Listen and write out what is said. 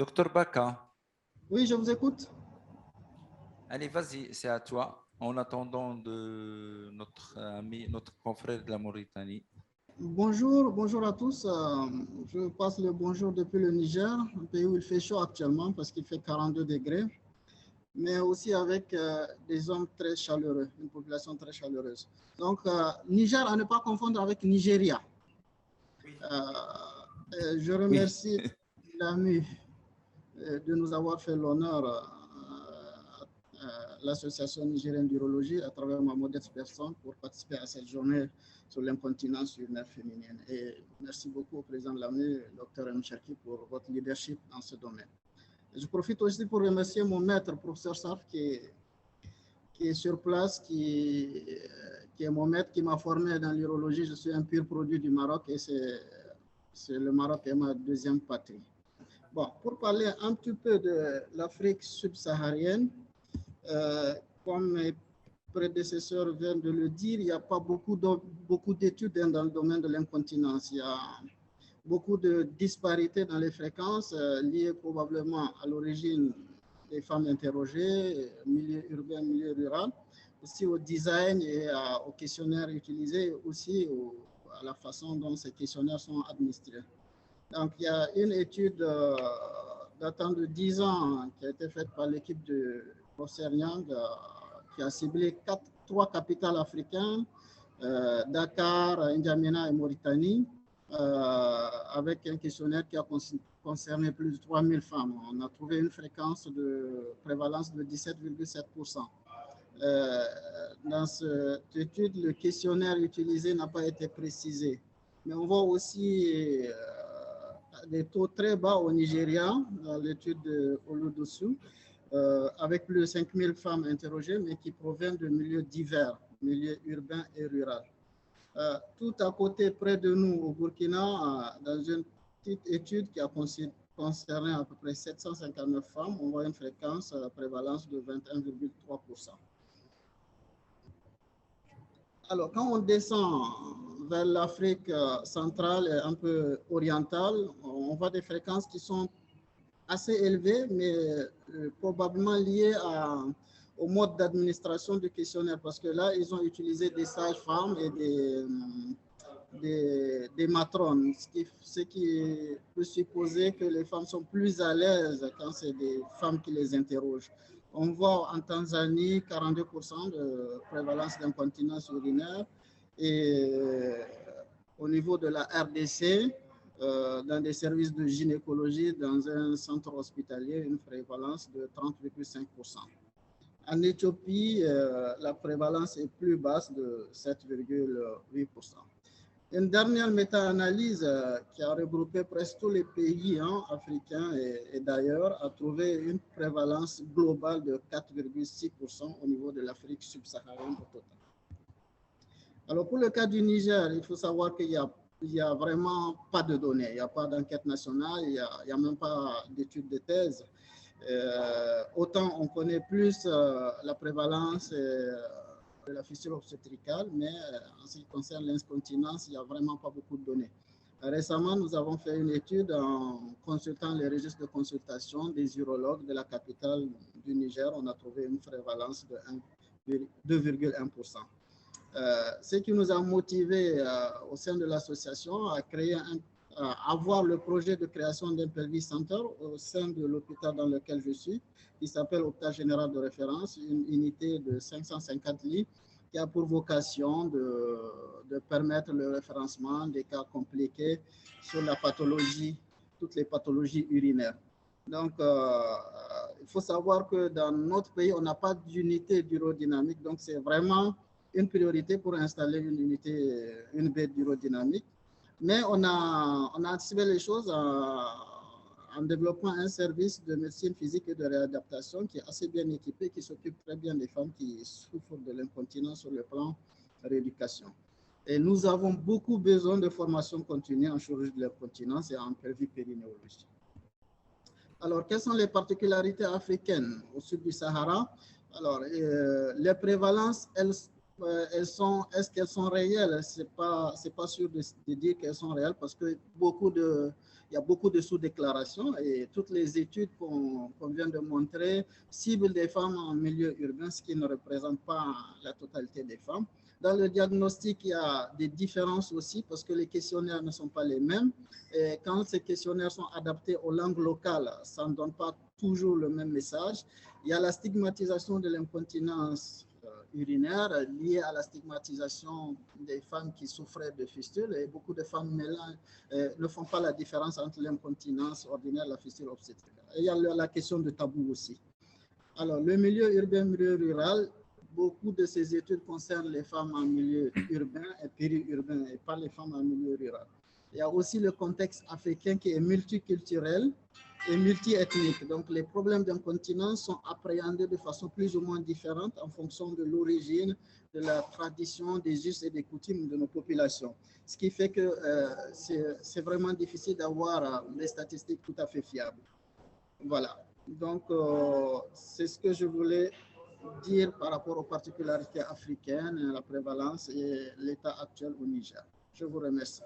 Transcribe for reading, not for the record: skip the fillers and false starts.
Docteur Baka, Oui, je vous écoute. allez, vas-y, c'est à toi. En attendant de notre ami, notre confrère de la Mauritanie. Bonjour, bonjour à tous. Je passe le bonjour depuis le Niger, un pays où il fait chaud actuellement parce qu'il fait 42 degrés, mais aussi avec des hommes très chaleureux, une population très chaleureuse. Donc, Niger à ne pas confondre avec Nigeria. Je Oui. remercie l'AMU de nous avoir fait l'honneur, l'association nigérienne d'urologie, à travers ma modeste personne, pour participer à cette journée sur l'incontinence urinaire féminine. Et merci beaucoup au président de l'AMU, Dr M. Cherki, pour votre leadership dans ce domaine. Je profite aussi pour remercier mon maître, professeur Saf, qui est sur place, qui est mon maître, qui m'a formé dans l'urologie. Je suis un pur produit du Maroc et c'est le Maroc est ma deuxième patrie. Bon, pour parler un petit peu de l'Afrique subsaharienne, comme mes prédécesseurs viennent de le dire, il n'y a pas beaucoup d'études dans le domaine de l'incontinence. Il y a beaucoup de disparités dans les fréquences liées probablement à l'origine des femmes interrogées, milieu urbain, milieu rural, aussi au design et aux questionnaires utilisés, aussi à la façon dont ces questionnaires sont administrés. Donc, il y a une étude datant de 10 ans qui a été faite par l'équipe de professeur Yang qui a ciblé 3 capitales africaines, Dakar, N'Djamena et Mauritanie, avec un questionnaire qui a concerné plus de 3000 femmes. On a trouvé une fréquence de prévalence de 17,7%. Dans cette étude, le questionnaire utilisé n'a pas été précisé. Mais on voit aussi des taux très bas au Nigeria, dans l'étude de Oludosu, avec plus de 5000 femmes interrogées, mais qui proviennent de milieux divers, milieux urbains et ruraux. Tout à côté, près de nous, au Burkina, dans une petite étude qui a concerné à peu près 759 femmes, on voit une fréquence prévalence de 21,3%. Alors, quand on descend vers l'Afrique centrale et un peu orientale, on voit des fréquences qui sont assez élevées, mais probablement liées au mode d'administration du questionnaire, parce que là, ils ont utilisé des sages-femmes et des matrones, ce qui peut supposer que les femmes sont plus à l'aise quand c'est des femmes qui les interrogent. On voit en Tanzanie 42% de prévalence d'incontinence urinaire et au niveau de la RDC, dans des services de gynécologie, dans un centre hospitalier, une prévalence de 30,5%. En Éthiopie, la prévalence est plus basse de 7,8%. Une dernière méta-analyse qui a regroupé presque tous les pays africains et d'ailleurs a trouvé une prévalence globale de 4,6% au niveau de l'Afrique subsaharienne au total. Alors pour le cas du Niger, il faut savoir qu'il n'y a vraiment pas de données, il n'y a pas d'enquête nationale, il n'y a même pas d'études de thèse. Autant on connaît plus la prévalence de la fissure obstétricale, mais en ce qui concerne l'incontinence, il n'y a vraiment pas beaucoup de données. Récemment, nous avons fait une étude en consultant les registres de consultation des urologues de la capitale du Niger. On a trouvé une prévalence de 2,1%. Ce qui nous a motivés au sein de l'association à créer avoir le projet de création d'un pelvis center au sein de l'hôpital dans lequel je suis, qui s'appelle Hôpital Général de Référence, une unité de 550 lits qui a pour vocation de permettre le référencement des cas compliqués sur la pathologie, toutes les pathologies urinaires. Donc, il faut savoir que dans notre pays, on n'a pas d'unité d'urodynamique, donc c'est vraiment une priorité pour installer une baie d'urodynamique. Mais on a anticipé les choses en développant un service de médecine physique et de réadaptation qui est assez bien équipé, qui s'occupe très bien des femmes qui souffrent de l'incontinence sur le plan rééducation. Et nous avons beaucoup besoin de formation continue en chirurgie de l'incontinence et en pelvipérinéologie. Alors, quelles sont les particularités africaines au sud du Sahara? Alors, les prévalences, elles est-ce qu'elles sont réelles? C'est pas sûr de dire qu'elles sont réelles parce que il y a beaucoup de sous-déclarations et toutes les études qu'on vient de montrer ciblent des femmes en milieu urbain, ce qui ne représente pas la totalité des femmes. Dans le diagnostic, il y a des différences aussi parce que les questionnaires ne sont pas les mêmes. Et quand ces questionnaires sont adaptés aux langues locales, ça ne donne pas toujours le même message. Il y a la stigmatisation de l'incontinence urinaire liée à la stigmatisation des femmes qui souffraient de fistules et beaucoup de femmes ne font pas la différence entre l'incontinence ordinaire et la fistule obstétricale. Et il y a la question de tabou aussi. Alors, le milieu urbain, milieu rural, beaucoup de ces études concernent les femmes en milieu urbain et périurbain et pas les femmes en milieu rural. Il y a aussi le contexte africain qui est multiculturel et multiethnique. Donc, les problèmes d'incontinence sont appréhendés de façon plus ou moins différente en fonction de l'origine, de la tradition, des us et des coutumes de nos populations. Ce qui fait que c'est vraiment difficile d'avoir des statistiques tout à fait fiables. Voilà. Donc, c'est ce que je voulais dire par rapport aux particularités africaines, la prévalence et l'état actuel au Niger. Je vous remercie.